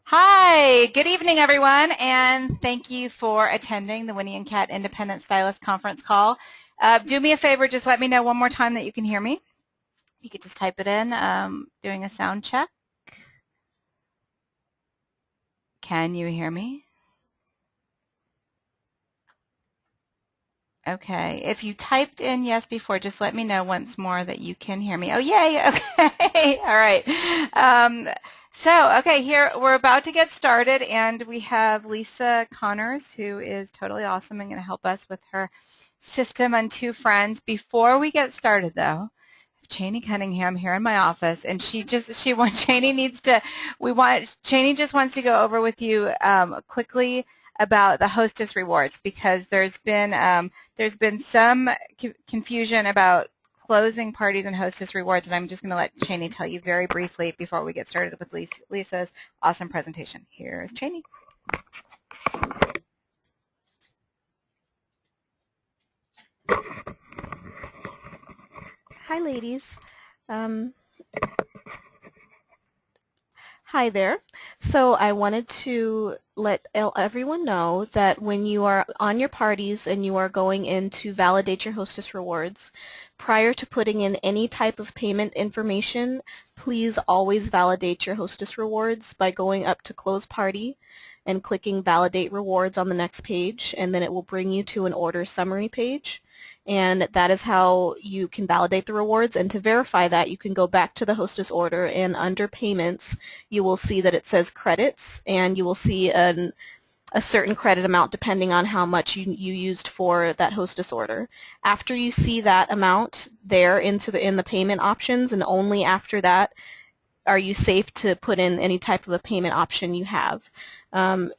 Hi, good evening, everyone, and thank you for attending the Winnie and Kat Independent Stylist Conference call. Do me a favor, just let me know one more time that you can hear me. You could just type it in, doing a sound check. Can you hear me? Okay, if you typed in yes before, just let me know once more that you can hear me. Oh, yay, okay, all right. Okay, here we're about to get started, and we have Lisa Connors, who is totally awesome and going to help us with her system on Two Friends. Before we get started, though, Cheney Cunningham here in my office, and Cheney needs to, Cheney just wants to go over with you quickly about the hostess rewards, because there's been some confusion about closing parties and hostess rewards, and I'm just going to let Cheney tell you very briefly before we get started with Lisa's awesome presentation. Here's Cheney. Hi, ladies. Hi there. So I wanted to let everyone know that when you are on your parties and you are going in to validate your hostess rewards, prior to putting in any type of payment information, please always validate your hostess rewards by going up to Close Party and clicking Validate Rewards on the next page, and then it will bring you to an order summary page. And that is how you can validate the rewards. And to verify that, you can go back to the hostess order, and under Payments, you will see that it says Credits, and you will see a certain credit amount depending on how much you used for that hostess order. After you see that amount there in the payment options, and only after that are you safe to put in any type of a payment option you have.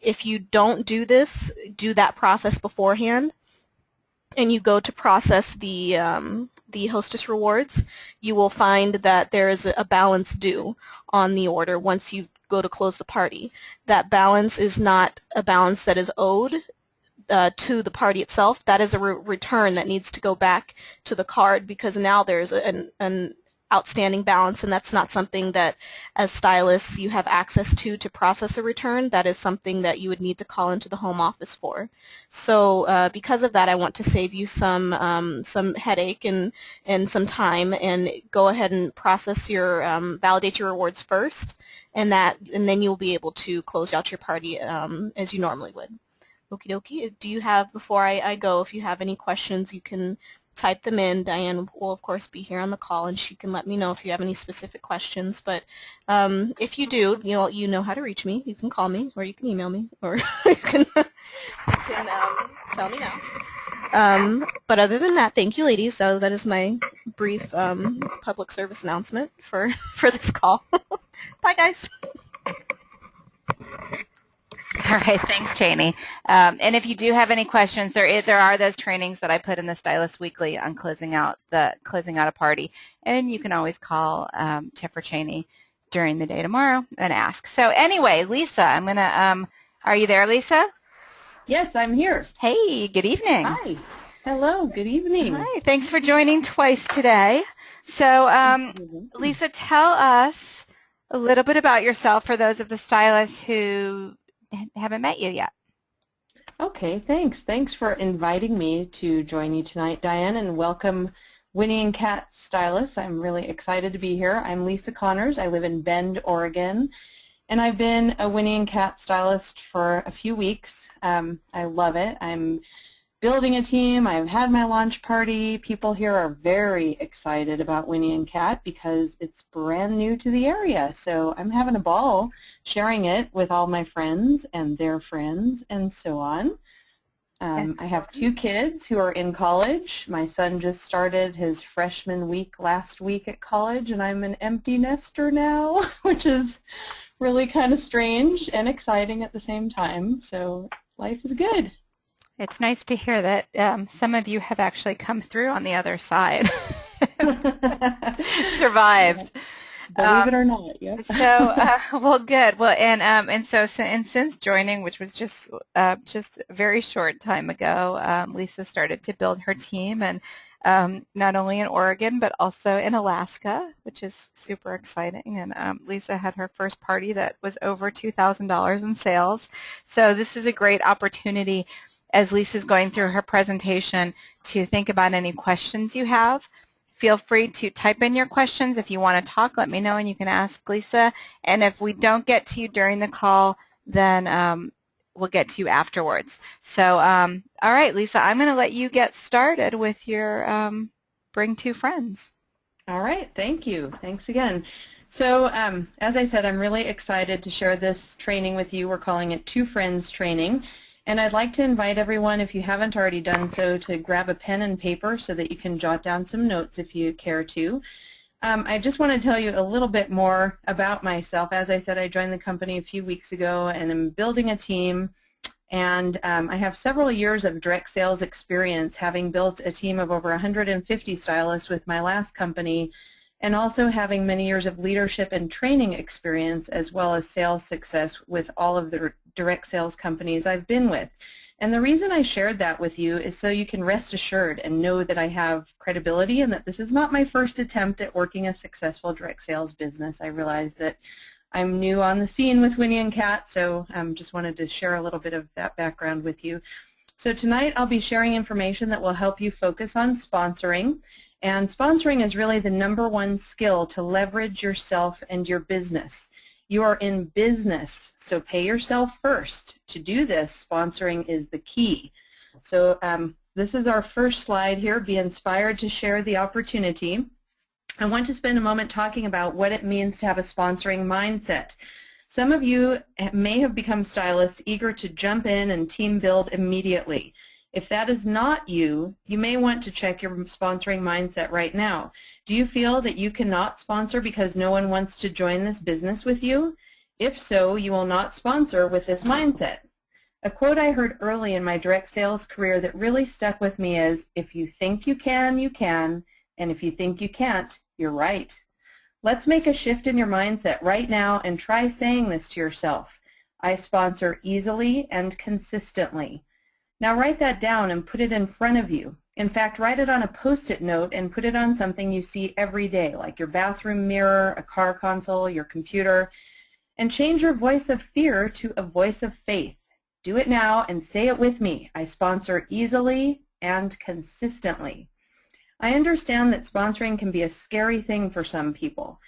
If you don't do that process beforehand, and you go to process the hostess rewards, you will find that there is a balance due on the order once you go to close the party. That balance is not a balance that is owed to the party itself. That is a return that needs to go back to the card, because now there's an outstanding balance, and that's not something that as stylists you have access to process a return. That is something that you would need to call into the home office for. So because of that, I want to save you some headache and some time, and go ahead and process your validate your rewards first, and then you'll be able to close out your party as you normally would. Okie dokie. Do you have, before I go, if you have any questions, you can type them in. Diane will, of course, be here on the call, and she can let me know if you have any specific questions. But if you do, you know how to reach me. You can call me, or you can email me, or you can, tell me now. But other than that, thank you, ladies. So that is my brief public service announcement for this call. Bye, guys. All right, thanks, Cheney. And if you do have any questions, there are those trainings that I put in the Stylist Weekly on closing out a party, and you can always call Tiff or Cheney during the day tomorrow and ask. So anyway, Lisa, I'm gonna. Are you there, Lisa? Yes, I'm here. Hey, good evening. Hi. Hello, good evening. Hi, thanks for joining twice today. So, Lisa, tell us a little bit about yourself for those of the stylists who haven't met you yet. Okay, thanks. Thanks for inviting me to join you tonight, Diane, and welcome Winnie and Kat Stylists. I'm really excited to be here. I'm Lisa Connors. I live in Bend, Oregon, and I've been a Winnie and Kat Stylist for a few weeks. I love it. I'm building a team. I've had my launch party. People here are very excited about Winnie and Kat because it's brand new to the area. So I'm having a ball sharing it with all my friends and their friends and so on. I have 2 kids who are in college. My son just started his freshman week last week at college, and I'm an empty nester now, which is really kind of strange and exciting at the same time. So life is good. It's nice to hear that some of you have actually come through on the other side, survived. Believe it or not, yeah. Well, good. Well, and since joining, which was just a very short time ago, Lisa started to build her team, and not only in Oregon but also in Alaska, which is super exciting. And Lisa had her first party that was over $2,000 in sales. So this is a great opportunity as Lisa's going through her presentation to think about any questions you have. Feel free to type in your questions. If you want to talk, let me know and you can ask Lisa. And if we don't get to you during the call, then we'll get to you afterwards. So, all right, Lisa, I'm going to let you get started with your Bring Two Friends. All right, thank you. Thanks again. So, as I said, I'm really excited to share this training with you. We're calling it Two Friends Training. And I'd like to invite everyone, if you haven't already done so, to grab a pen and paper so that you can jot down some notes if you care to. I just want to tell you a little bit more about myself. As I said, I joined the company a few weeks ago and I'm building a team. And I have several years of direct sales experience, having built a team of over 150 stylists with my last company, and also having many years of leadership and training experience as well as sales success with all of the direct sales companies I've been with. And the reason I shared that with you is so you can rest assured and know that I have credibility and that this is not my first attempt at working a successful direct sales business. I realize that I'm new on the scene with Winnie and Kat, so just wanted to share a little bit of that background with you. So tonight I'll be sharing information that will help you focus on sponsoring. And sponsoring is really the #1 skill to leverage yourself and your business. You are in business, so pay yourself first. To do this, sponsoring is the key. So this is our first slide here, be inspired to share the opportunity. I want to spend a moment talking about what it means to have a sponsoring mindset. Some of you may have become stylists eager to jump in and team build immediately. If that is not you, you may want to check your sponsoring mindset right now. Do you feel that you cannot sponsor because no one wants to join this business with you? If so, you will not sponsor with this mindset. A quote I heard early in my direct sales career that really stuck with me is, if you think you can, and if you think you can't, you're right. Let's make a shift in your mindset right now and try saying this to yourself. I sponsor easily and consistently. Now write that down and put it in front of you. In fact, write it on a Post-it note and put it on something you see every day, like your bathroom mirror, a car console, your computer, and change your voice of fear to a voice of faith. Do it now and say it with me. I sponsor easily and consistently. I understand that sponsoring can be a scary thing for some people.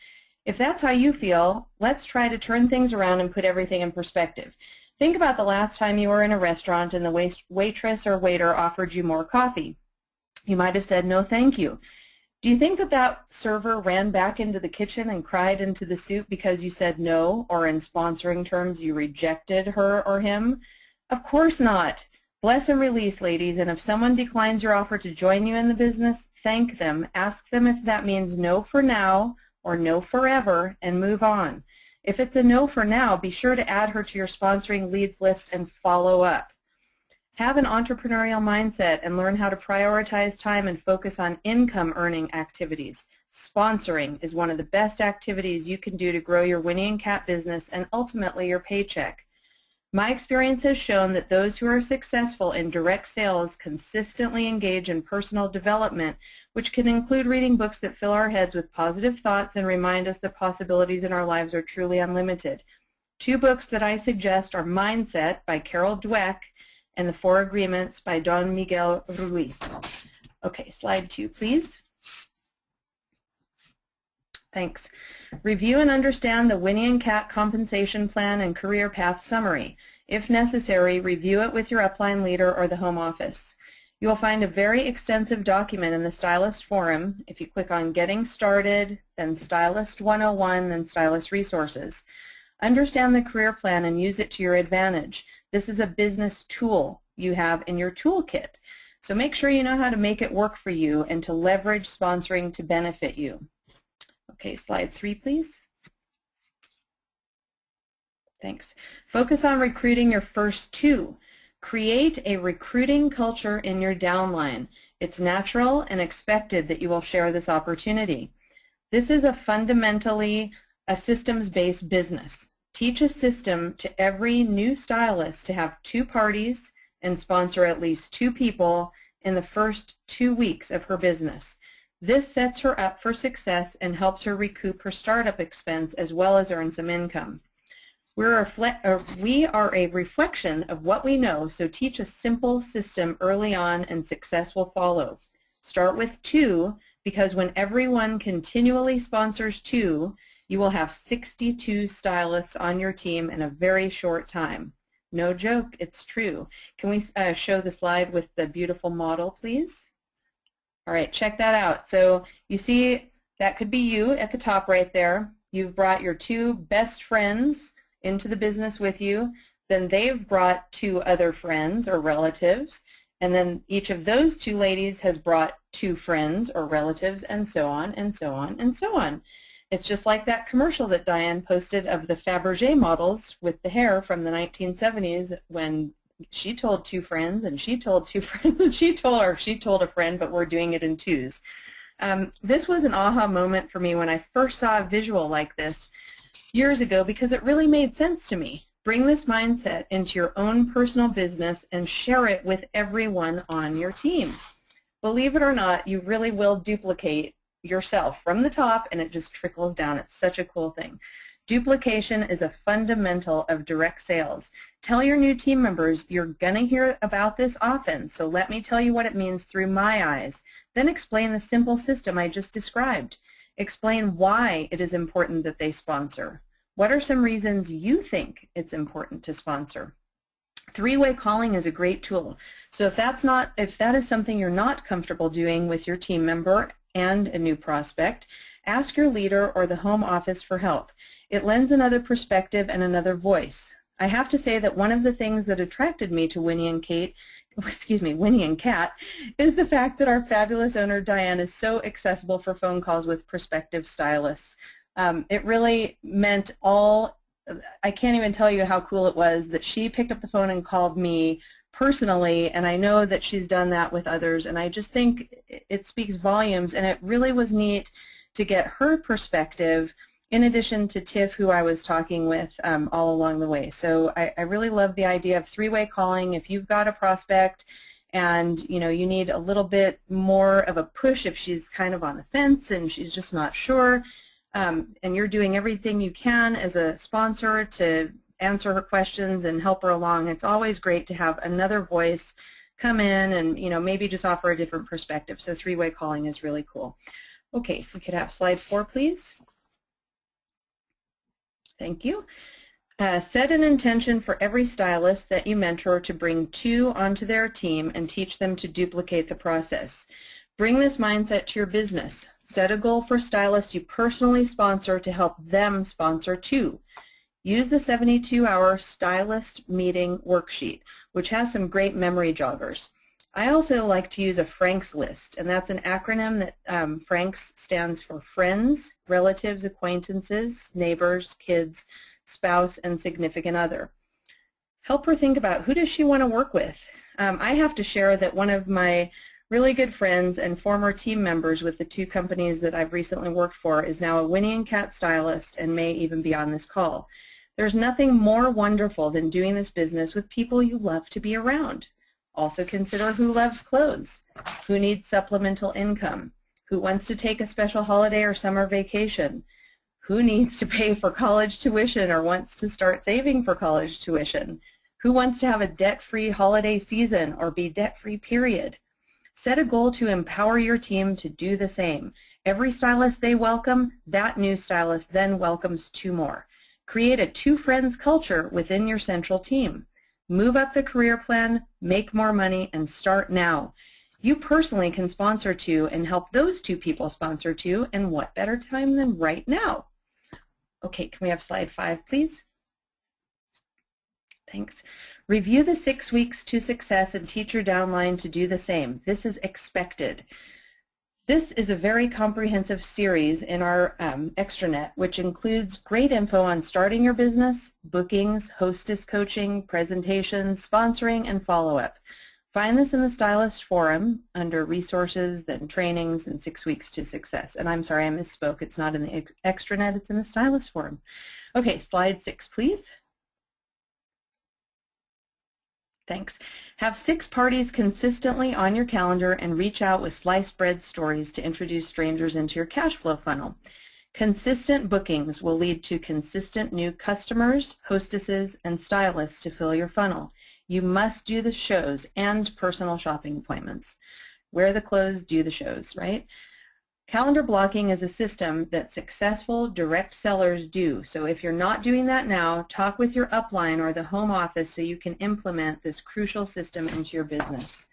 If that's how you feel, let's try to turn things around and put everything in perspective. Think about the last time you were in a restaurant and the waitress or waiter offered you more coffee. You might have said, no, thank you. Do you think that that server ran back into the kitchen and cried into the soup because you said no, or in sponsoring terms, you rejected her or him? Of course not. Bless and release, ladies, and if someone declines your offer to join you in the business, thank them. Ask them if that means no for now or no forever, and move on. If it's a no for now, be sure to add her to your sponsoring leads list and follow up. Have an entrepreneurial mindset and learn how to prioritize time and focus on income-earning activities. Sponsoring is one of the best activities you can do to grow your Winnie and Kat business and ultimately your paycheck. My experience has shown that those who are successful in direct sales consistently engage in personal development, which can include reading books that fill our heads with positive thoughts and remind us that possibilities in our lives are truly unlimited. 2 books that I suggest are Mindset by Carol Dweck and The 4 Agreements by Don Miguel Ruiz. Okay, slide 2, please. Thanks. Review and understand the Winnie and Kat compensation plan and career path summary. If necessary, review it with your upline leader or the home office. You will find a very extensive document in the Stylist Forum. If you click on Getting Started, then Stylist 101, then Stylist Resources. Understand the career plan and use it to your advantage. This is a business tool you have in your toolkit. So make sure you know how to make it work for you and to leverage sponsoring to benefit you. Okay, slide 3, please. Thanks. Focus on recruiting your first 2. Create a recruiting culture in your downline. It's natural and expected that you will share this opportunity. This is fundamentally a systems-based business. Teach a system to every new stylist to have 2 parties and sponsor at least 2 people in the first 2 weeks of her business. This sets her up for success and helps her recoup her startup expense as well as earn some income. We are a reflection of what we know, so teach a simple system early on and success will follow. Start with 2, because when everyone continually sponsors 2, you will have 62 stylists on your team in a very short time. No joke, it's true. Can we show the slide with the beautiful model, please? All right, check that out. So you see that could be you at the top right there. You've brought your 2 best friends into the business with you. Then they've brought 2 other friends or relatives. And then each of those 2 ladies has brought 2 friends or relatives, and so on and so on and so on. It's just like that commercial that Diane posted of the Fabergé models with the hair from the 1970s when she told 2 friends, and she told 2 friends, and she told a friend, but we're doing it in 2s. This was an aha moment for me when I first saw a visual like this years ago, because it really made sense to me. Bring this mindset into your own personal business and share it with everyone on your team. Believe it or not, you really will duplicate yourself from the top, and it just trickles down. It's such a cool thing. Duplication is a fundamental of direct sales. Tell your new team members you're going to hear about this often, so let me tell you what it means through my eyes. Then explain the simple system I just described. Explain why it is important that they sponsor. What are some reasons you think it's important to sponsor? 3-way calling is a great tool. So if that is something you're not comfortable doing with your team member and a new prospect, ask your leader or the home office for help. It lends another perspective and another voice. I have to say that one of the things that attracted me to Winnie and Kat, is the fact that our fabulous owner Diane is so accessible for phone calls with prospective stylists. It really meant I can't even tell you how cool it was that she picked up the phone and called me personally, and I know that she's done that with others, and I just think it speaks volumes, and it really was neat to get her perspective in addition to Tiff, who I was talking with all along the way. So I really love the idea of 3-way calling. If you've got a prospect and you need a little bit more of a push if she's kind of on the fence and she's just not sure, and you're doing everything you can as a sponsor to answer her questions and help her along, it's always great to have another voice come in and maybe just offer a different perspective. So 3-way calling is really cool. Okay, if we could have slide 4, please. Thank you. Set an intention for every stylist that you mentor to bring 2 onto their team and teach them to duplicate the process. Bring this mindset to your business. Set a goal for stylists you personally sponsor to help them sponsor 2. Use the 72-hour stylist meeting worksheet, which has some great memory joggers. I also like to use a Frank's list, and that's an acronym that Frank's stands for friends, relatives, acquaintances, neighbors, kids, spouse, and significant other. Help her think about who does she want to work with. I have to share that one of my really good friends and former team members with the 2 companies that I've recently worked for is now a Winnie and Kat stylist and may even be on this call. There's nothing more wonderful than doing this business with people you love to be around. Also consider who loves clothes, who needs supplemental income, who wants to take a special holiday or summer vacation, who needs to pay for college tuition or wants to start saving for college tuition, who wants to have a debt-free holiday season or be debt-free, period. Set a goal to empower your team to do the same. Every stylist they welcome, that new stylist then welcomes 2 more. Create a 2 friends culture within your central team. Move up the career plan, make more money, and start now. You personally can sponsor 2 and help those 2 people sponsor 2, and what better time than right now? Okay, can we have slide 5, please? Thanks. Review the 6 weeks to success and teach your downline to do the same. This is expected. This is a very comprehensive series in our extranet, which includes great info on starting your business, bookings, hostess coaching, presentations, sponsoring, and follow-up. Find this in the Stylist Forum under Resources, then Trainings, and 6 Weeks to Success. And I'm sorry, I misspoke. It's not in the extranet. It's in the Stylist Forum. Okay, slide 6, please. Thanks. Have 6 parties consistently on your calendar and reach out with sliced bread stories to introduce strangers into your cash flow funnel. Consistent bookings will lead to consistent new customers, hostesses, and stylists to fill your funnel. You must do the shows and personal shopping appointments. Wear the clothes, do the shows, right? Calendar blocking is a system that successful direct sellers do. So if you're not doing that now, talk with your upline or the home office so you can implement this crucial system into your business.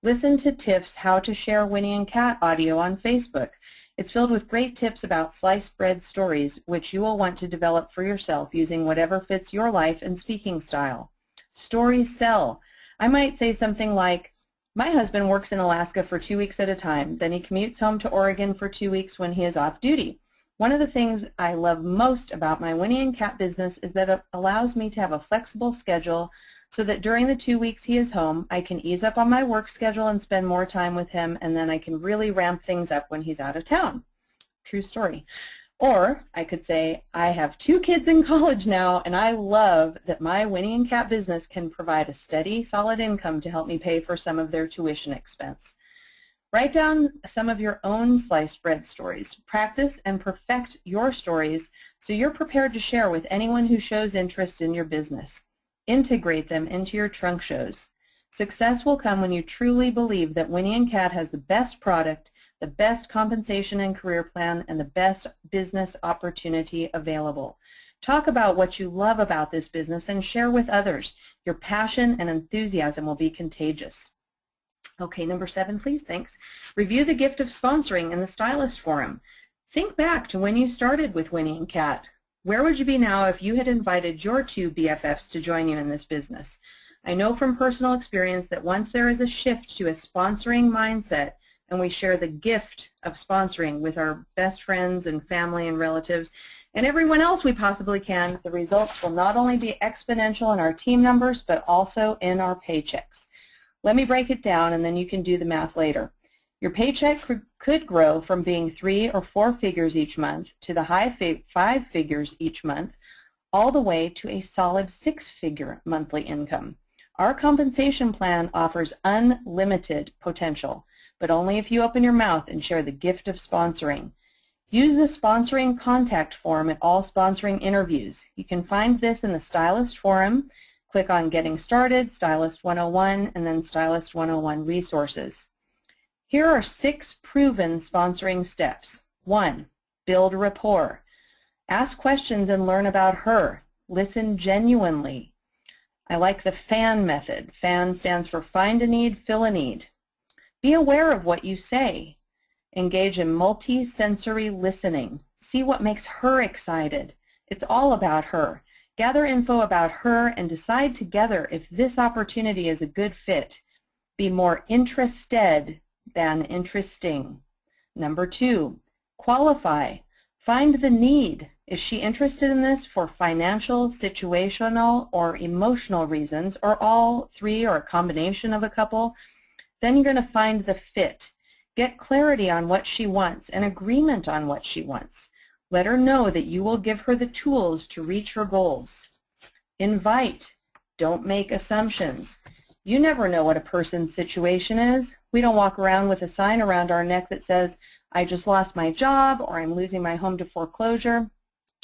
Listen to Tiff's How to Share Winnie and Kat audio on Facebook. It's filled with great tips about sliced bread stories, which you will want to develop for yourself using whatever fits your life and speaking style. Stories sell. I might say something like, my husband works in Alaska for 2 weeks at a time. Then he commutes home to Oregon for 2 weeks when he is off duty. One of the things I love most about my Winnie and Kat business is that it allows me to have a flexible schedule so that during the 2 weeks he is home, I can ease up on my work schedule and spend more time with him, and then I can really ramp things up when he's out of town. True story. Or I could say, I have 2 kids in college now, and I love that my Winnie and Kat business can provide a steady, solid income to help me pay for some of their tuition expense. Write down some of your own sliced bread stories. Practice and perfect your stories so you're prepared to share with anyone who shows interest in your business. Integrate them into your trunk shows. Success will come when you truly believe that Winnie and Kat has the best product, the best compensation and career plan, and the best business opportunity available. Talk about what you love about this business and share with others. Your passion and enthusiasm will be contagious. Okay, number 7, please. Thanks. Review the gift of sponsoring in the Stylist Forum. Think back to when you started with Winnie and Kat. Where would you be now if you had invited your 2 BFFs to join you in this business? I know from personal experience that once there is a shift to a sponsoring mindset, and we share the gift of sponsoring with our best friends and family and relatives and everyone else we possibly can, the results will not only be exponential in our team numbers, but also in our paychecks. Let me break it down, and then you can do the math later. Your paycheck could grow from being 3 or 4 figures each month to the high 5 figures each month, all the way to a solid 6-figure monthly income. Our compensation plan offers unlimited potential, but only if you open your mouth and share the gift of sponsoring. Use the sponsoring contact form at all sponsoring interviews. You can find this in the Stylist Forum. Click on Getting Started, Stylist 101, and then Stylist 101 Resources. Here are 6 proven sponsoring steps. 1. Build rapport. Ask questions and learn about her. Listen genuinely. I like the FAN method. FAN stands for Find a Need, Fill a Need. Be aware of what you say. Engage in multi-sensory listening. See what makes her excited. It's all about her. Gather info about her and decide together if this opportunity is a good fit. Be more interested than interesting. Number 2, qualify. Find the need. Is she interested in this for financial, situational, or emotional reasons, or all 3, or a combination of a couple? Then you're going to find the fit. Get clarity on what she wants and agreement on what she wants. Let her know that you will give her the tools to reach her goals. Invite. Don't make assumptions. You never know what a person's situation is. We don't walk around with a sign around our neck that says, I just lost my job, or I'm losing my home to foreclosure.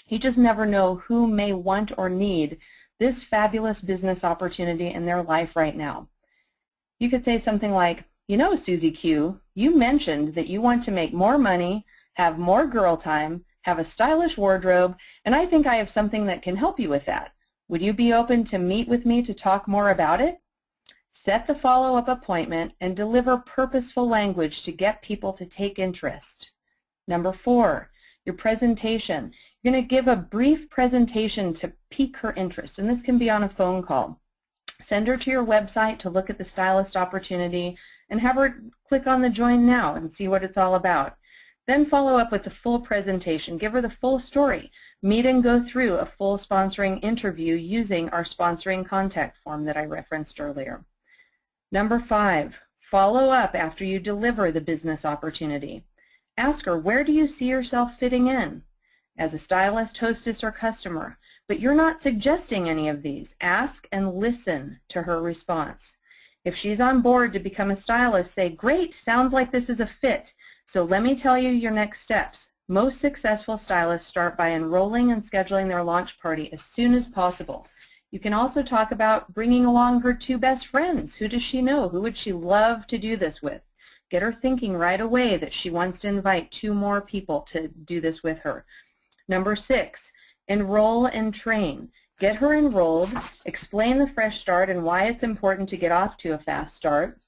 You just never know who may want or need this fabulous business opportunity in their life right now. You could say something like, you know, Susie Q, you mentioned that you want to make more money, have more girl time, have a stylish wardrobe, and I think I have something that can help you with that. Would you be open to meet with me to talk more about it? Set the follow-up appointment and deliver purposeful language to get people to take interest. Number 4, your presentation. You're going to give a brief presentation to pique her interest, and this can be on a phone call. Send her to your website to look at the stylist opportunity and have her click on the Join Now and see what it's all about. Then follow up with the full presentation. Give her the full story. Meet and go through a full sponsoring interview using our sponsoring contact form that I referenced earlier. Number 5, follow up after you deliver the business opportunity. Ask her, where do you see yourself fitting in? As a stylist, hostess, or customer, but you're not suggesting any of these. Ask and listen to her response. If she's on board to become a stylist, say, great, sounds like this is a fit. So let me tell you your next steps. Most successful stylists start by enrolling and scheduling their launch party as soon as possible. You can also talk about bringing along her 2 best friends. Who does she know? Who would she love to do this with? Get her thinking right away that she wants to invite 2 more people to do this with her. Number 6, enroll and train. Get her enrolled, explain the fresh start and why it's important to get off to a fast start.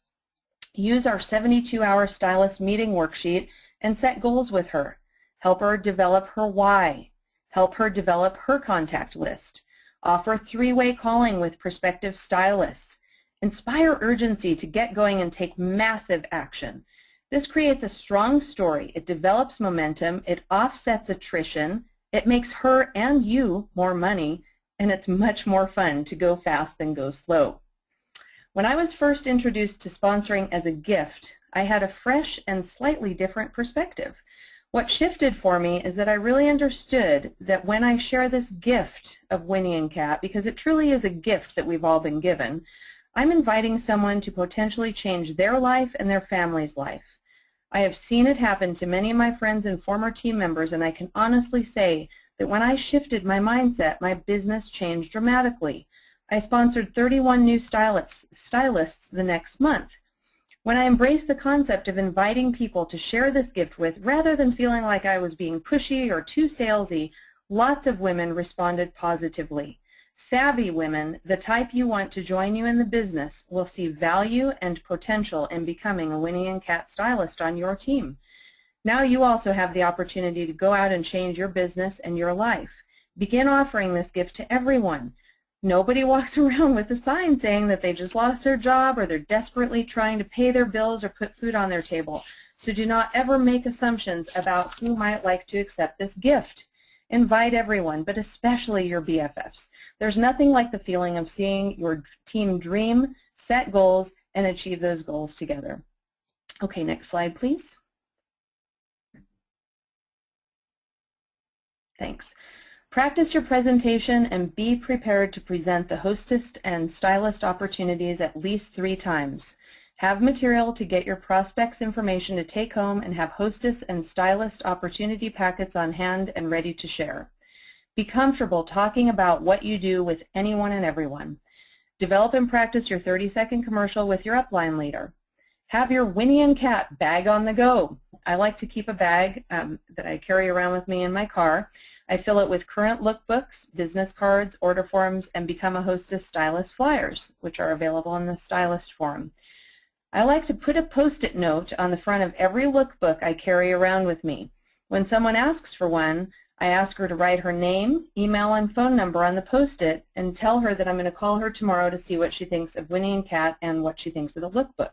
Use our 72-hour stylist meeting worksheet and set goals with her. Help her develop her why. Help her develop her contact list. Offer 3-way calling with prospective stylists. Inspire urgency to get going and take massive action. This creates a strong story. It develops momentum. It offsets attrition. It makes her and you more money, and it's much more fun to go fast than go slow. When I was first introduced to sponsoring as a gift, I had a fresh and slightly different perspective. What shifted for me is that I really understood that when I share this gift of Winnie and Kat, because it truly is a gift that we've all been given, I'm inviting someone to potentially change their life and their family's life. I have seen it happen to many of my friends and former team members, and I can honestly say that when I shifted my mindset, my business changed dramatically. I sponsored 31 new stylists the next month. When I embraced the concept of inviting people to share this gift with, rather than feeling like I was being pushy or too salesy, lots of women responded positively. Savvy women, the type you want to join you in the business, will see value and potential in becoming a Winnie and Kat stylist on your team. Now you also have the opportunity to go out and change your business and your life. Begin offering this gift to everyone. Nobody walks around with a sign saying that they just lost their job or they're desperately trying to pay their bills or put food on their table. So do not ever make assumptions about who might like to accept this gift. Invite everyone, but especially your BFFs. There's nothing like the feeling of seeing your team dream, set goals, and achieve those goals together. Okay, next slide, please. Thanks. Practice your presentation and be prepared to present the hostess and stylist opportunities at least 3 times. Have material to get your prospects information to take home and have hostess and stylist opportunity packets on hand and ready to share. Be comfortable talking about what you do with anyone and everyone. Develop and practice your 30-second commercial with your upline leader. Have your Winnie and Kat bag on the go. I like to keep a bag that I carry around with me in my car. I fill it with current lookbooks, business cards, order forms, and Become a Hostess Stylist flyers, which are available in the Stylist Forum. I like to put a Post-it note on the front of every lookbook I carry around with me. When someone asks for one, I ask her to write her name, email, and phone number on the Post-it and tell her that I'm going to call her tomorrow to see what she thinks of Winnie and Kat and what she thinks of the lookbook.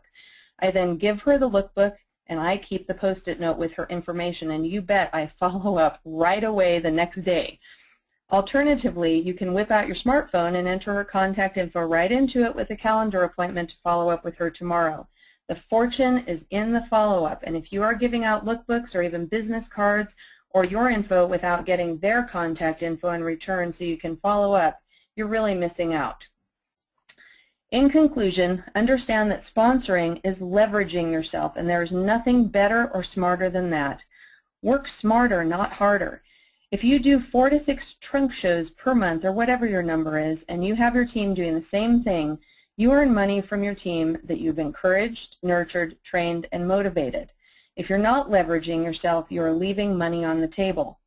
I then give her the lookbook, and I keep the Post-it note with her information, and you bet I follow up right away the next day. Alternatively, you can whip out your smartphone and enter her contact info right into it with a calendar appointment to follow up with her tomorrow. The fortune is in the follow-up, and if you are giving out lookbooks or even business cards or your info without getting their contact info in return so you can follow up, you're really missing out. In conclusion, understand that sponsoring is leveraging yourself, and there is nothing better or smarter than that. Work smarter, not harder. If you do 4 to 6 trunk shows per month or whatever your number is, and you have your team doing the same thing, you earn money from your team that you've encouraged, nurtured, trained, and motivated. If you're not leveraging yourself, you are leaving money on the table.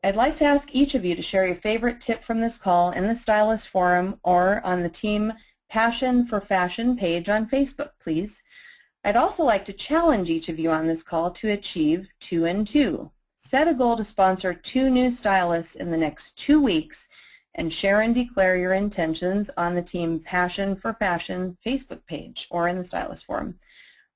I'd like to ask each of you to share your favorite tip from this call in the Stylist Forum or on the Team Passion for Fashion page on Facebook, please. I'd also like to challenge each of you on this call to achieve 2 and 2. Set a goal to sponsor 2 new stylists in the next 2 weeks and share and declare your intentions on the Team Passion for Fashion Facebook page or in the Stylist Forum.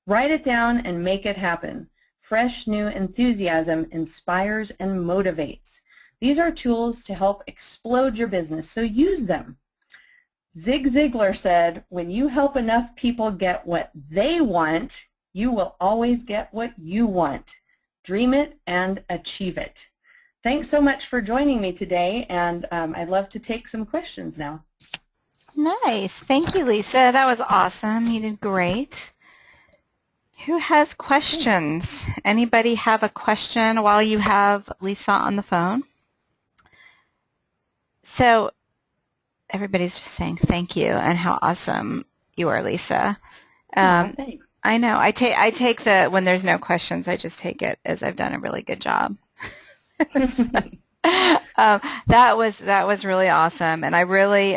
Write it down and make it happen. Fresh, new enthusiasm inspires and motivates. These are tools to help explode your business, so use them. Zig Ziglar said, when you help enough people get what they want, you will always get what you want. Dream it and achieve it. Thanks so much for joining me today, and I'd love to take some questions now. Nice. Thank you, Lisa. That was awesome. You did great. Who has questions? Anybody have a question while you have Lisa on the phone? So everybody's just saying thank you and how awesome you are, Lisa. Thanks. I know. I take the when there's no questions, I just take it as I've done a really good job. That was really awesome, and I really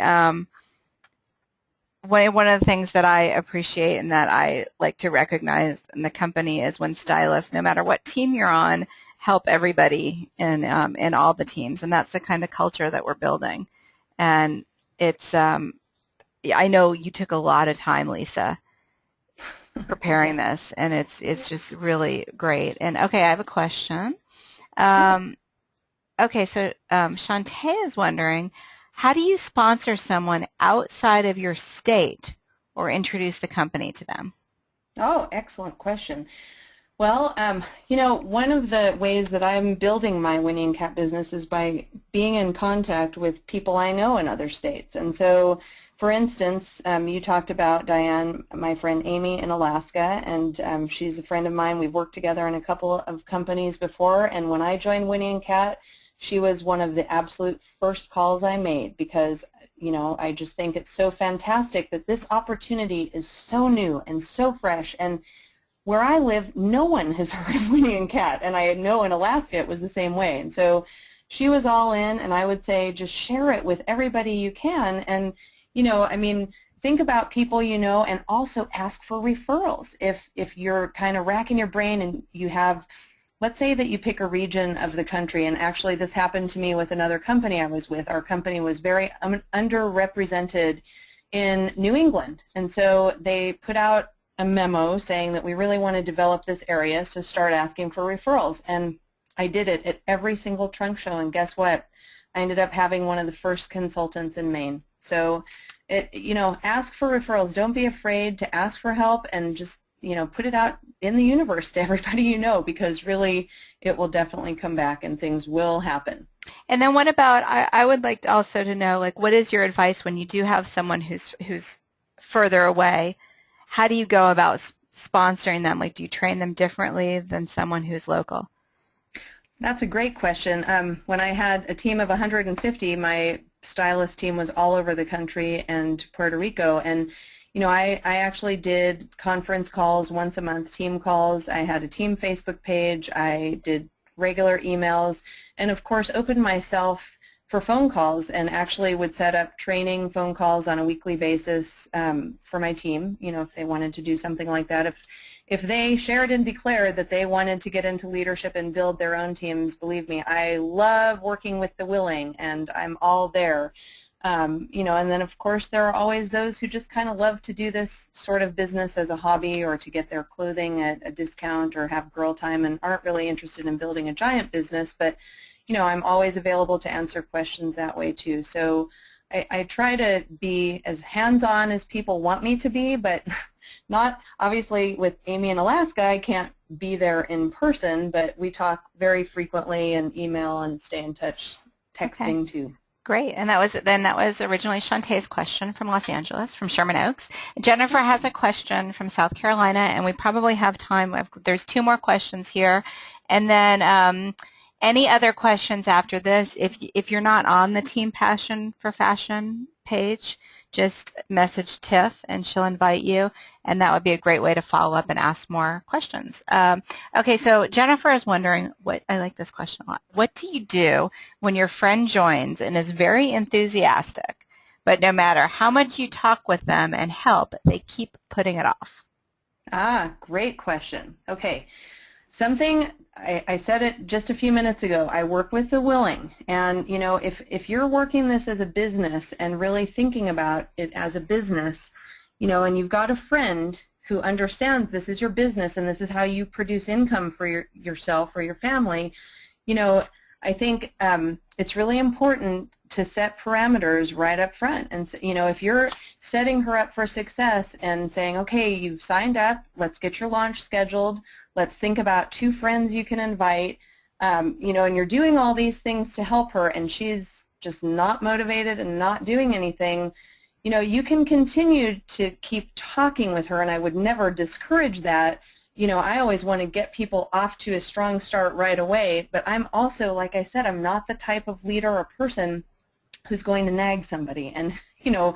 one of the things that I appreciate and that I like to recognize in the company is when stylists, no matter what team you're on, help everybody in all the teams, and that's the kind of culture that we're building. And it's I know you took a lot of time, Lisa, preparing this, and it's just really great. And okay, I have a question. Okay, so Shantae is wondering, how do you sponsor someone outside of your state or introduce the company to them? Oh, excellent question. Well, one of the ways that I'm building my Winnie and Kat business is by being in contact with people I know in other states. And so, for instance, you talked about Diane, my friend Amy in Alaska, and she's a friend of mine. We've worked together in a couple of companies before, and when I joined Winnie and Kat, she was one of the absolute first calls I made because, I just think it's so fantastic that this opportunity is so new and so fresh. And where I live, no one has heard of Winnie and Kat, and I know in Alaska it was the same way. And so she was all in, and I would say just share it with everybody you can. And, think about people you know and also ask for referrals. If you're kind of racking your brain and you have, let's say that you pick a region of the country, and actually this happened to me with another company I was with. Our company was very underrepresented in New England, and so they put out a memo saying that we really want to develop this area, so start asking for referrals. And I did it at every single trunk show, and guess what? I ended up having one of the first consultants in Maine. So, ask for referrals. Don't be afraid to ask for help, and just, put it out in the universe to everybody you know, because really it will definitely come back and things will happen. And then what about, I would like also to know, like, what is your advice when you do have someone who's further away? How do you go about sponsoring them? Like, do you train them differently than someone who's local? That's a great question. When I had a team of 150, my stylist team was all over the country and Puerto Rico, and I actually did conference calls once a month, team calls. I had a team Facebook page. I did regular emails, and of course opened myself for phone calls, and actually would set up training phone calls on a weekly basis for my team, if they wanted to do something like that. If they shared and declared that they wanted to get into leadership and build their own teams, believe me, I love working with the willing, and I'm all there. And then of course there are always those who just kind of love to do this sort of business as a hobby, or to get their clothing at a discount, or have girl time, and aren't really interested in building a giant business. But I'm always available to answer questions that way too. So I try to be as hands-on as people want me to be, but not obviously with Amy in Alaska. I can't be there in person, but we talk very frequently and email and stay in touch, texting too. Great, and that was originally Shantae's question from Los Angeles, from Sherman Oaks. Jennifer has a question from South Carolina, and we probably have time. There's 2 more questions here, and then any other questions after this? If you're not on the Team Passion for Fashion page, just message Tiff and she'll invite you, and that would be a great way to follow up and ask more questions. Okay, so Jennifer is wondering, I like this question a lot. What do you do when your friend joins and is very enthusiastic, but no matter how much you talk with them and help, they keep putting it off? Great question. Okay. Something, I said it just a few minutes ago, I work with the willing, and if you're working this as a business and really thinking about it as a business, and you've got a friend who understands this is your business and this is how you produce income for yourself or your family, I think it's really important to set parameters right up front. And if you're setting her up for success and saying, okay, you've signed up, let's get your launch scheduled, let's think about 2 friends you can invite, you know, and you're doing all these things to help her, and she's just not motivated and not doing anything, you know, you can continue to keep talking with her, and I would never discourage that. You know, I always want to get people off to a strong start right away, but I'm also, like I said, I'm not the type of leader or person who's going to nag somebody and, you know,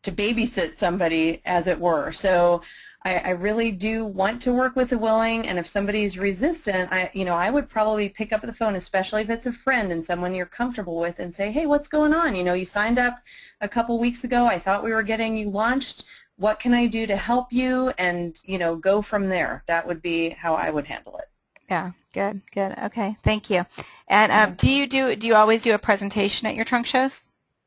to babysit somebody, as it were. So I really do want to work with the willing, and if somebody's resistant, I would probably pick up the phone, especially if it's a friend and someone you're comfortable with, and say, hey, what's going on? You know, you signed up a couple weeks ago. I thought we were getting you launched. What can I do to help you? And, you know, go from there. That would be how I would handle it. Yeah, good, good. Okay, thank you. And do you always do a presentation at your trunk shows?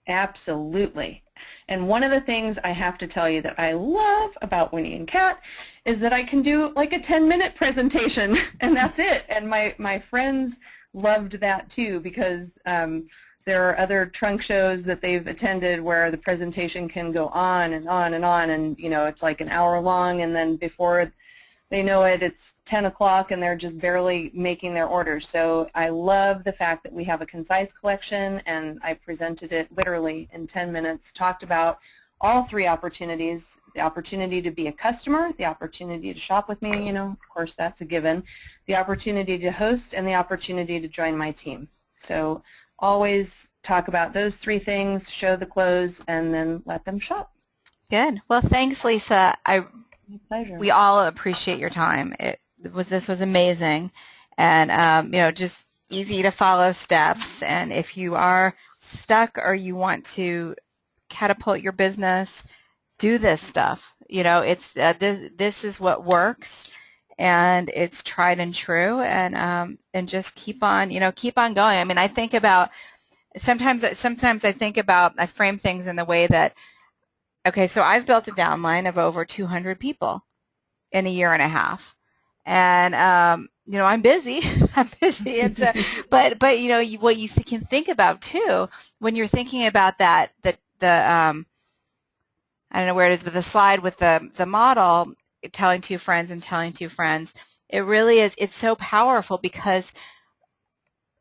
Absolutely. And one of the things I have to tell you that I love about Winnie and Kat is that I can do like a 10-minute presentation, and that's it. And my friends loved that too, because there are other trunk shows that they've attended where the presentation can go on and on and on, and you know, it's like an hour long, and then before they know it, it's 10 o'clock and they're just barely making their orders. So I love the fact that we have a concise collection, and I presented it literally in 10 minutes, talked about all three opportunities: the opportunity to be a customer, the opportunity to shop with me, you know, of course that's a given, the opportunity to host, and the opportunity to join my team. So always talk about those three things, show the clothes, and then let them shop. Good. Well, thanks, Lisa. My pleasure. We all appreciate your time. This was amazing, and you know, just easy to follow steps. And if you are stuck or you want to catapult your business, do this stuff. You know, it's this is what works, and it's tried and true. And just keep on going. I mean, I think about sometimes I think about, I frame things in the way that, okay, so I've built a downline of over 200 people in a year and a half, and you know, I'm busy. I'm busy, and so, but you know, what you can think about too when you're thinking about that, I don't know where it is, but the slide with the model, telling two friends and telling two friends, it really is. It's so powerful because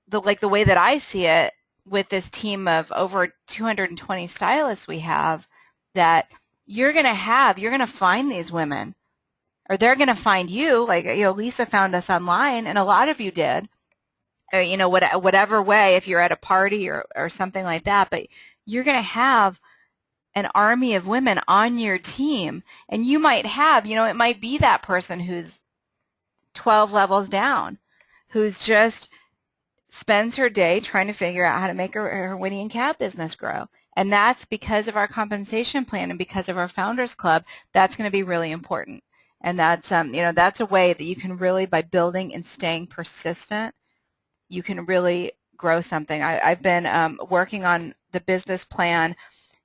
the way that I see it, with this team of over 220 stylists we have, that you're going to find these women, or they're going to find you. Like, you know, Lisa found us online, and a lot of you did, or, you know, whatever way, if you're at a party or something like that, but you're going to have an army of women on your team, and you might have, you know, it might be that person who's 12 levels down, who's just spends her day trying to figure out how to make her Winnie and Kat business grow. And that's because of our compensation plan and because of our Founders Club. That's going to be really important. And that's, you know, that's a way that you can really, by building and staying persistent, you can really grow something. I've been working on the business plan.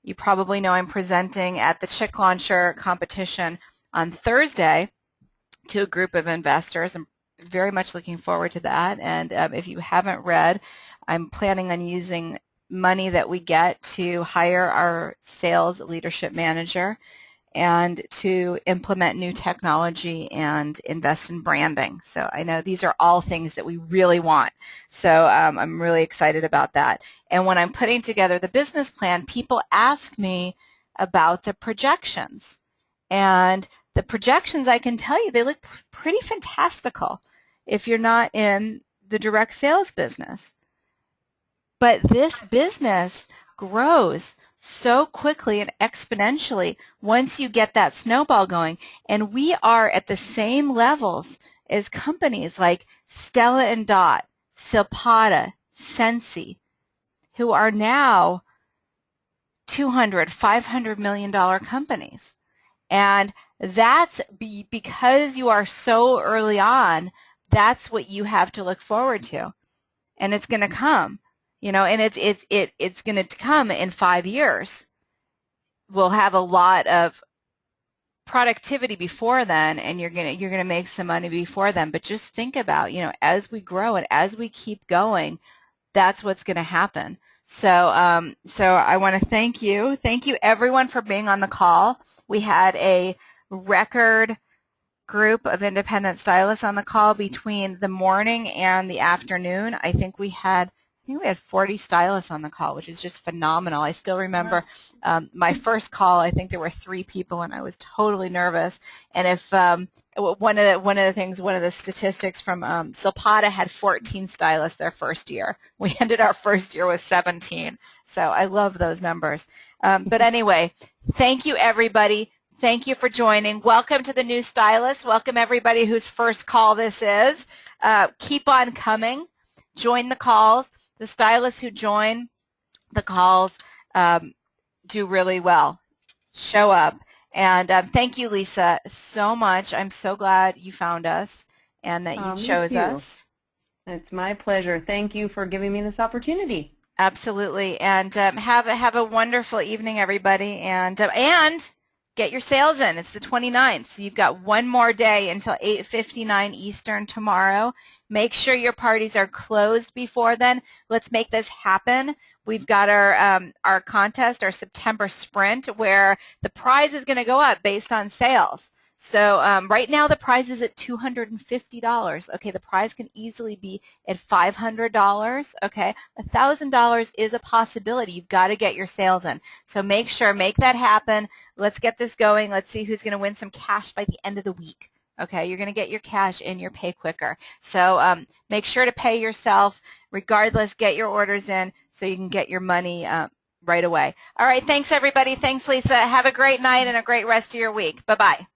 You probably know I'm presenting at the Chick Launcher competition on Thursday to a group of investors. I'm very much looking forward to that. And if you haven't read, I'm planning on using money that we get to hire our sales leadership manager and to implement new technology and invest in branding. So I know these are all things that we really want. So I'm really excited about that. And when I'm putting together the business plan, people ask me about the projections. And the projections, I can tell you, they look pretty fantastical if you're not in the direct sales business. But this business grows so quickly and exponentially once you get that snowball going. And we are at the same levels as companies like Stella and Dot, Silpada, Scentsy, who are now $200, $500 million companies. And that's because you are so early on, that's what you have to look forward to. And it's going to come. You know, and it's going to come in 5 years. We'll have a lot of productivity before then, and you're gonna make some money before then. But just think about, you know, as we grow and as we keep going, that's what's going to happen. So so I want to thank you everyone for being on the call. We had a record group of independent stylists on the call between the morning and the afternoon. I think we had 40 stylists on the call, which is just phenomenal. I still remember my first call. I think there were 3 people, and I was totally nervous. And if one of the statistics from Silpada had 14 stylists their first year. We ended our first year with 17. So I love those numbers. But anyway, thank you, everybody. Thank you for joining. Welcome to the new stylists. Welcome everybody whose first call this is. Keep on coming. Join the calls. The stylists who join the calls do really well. Show up. And thank you, Lisa, so much. I'm so glad you found us and that you chose us. It's my pleasure. Thank you for giving me this opportunity. Absolutely. And have a wonderful evening, everybody. And get your sales in. It's the 29th, so you've got one more day until 8:59 Eastern tomorrow. Make sure your parties are closed before then. Let's make this happen. We've got our contest, our September sprint, where the prize is going to go up based on sales. So right now the prize is at $250. Okay, the prize can easily be at $500. Okay, $1,000 is a possibility. You've got to get your sales in. So make that happen. Let's get this going. Let's see who's going to win some cash by the end of the week. Okay, you're going to get your cash in your pay quicker. So make sure to pay yourself. Regardless, get your orders in so you can get your money right away. All right, thanks everybody. Thanks, Lisa. Have a great night and a great rest of your week. Bye-bye.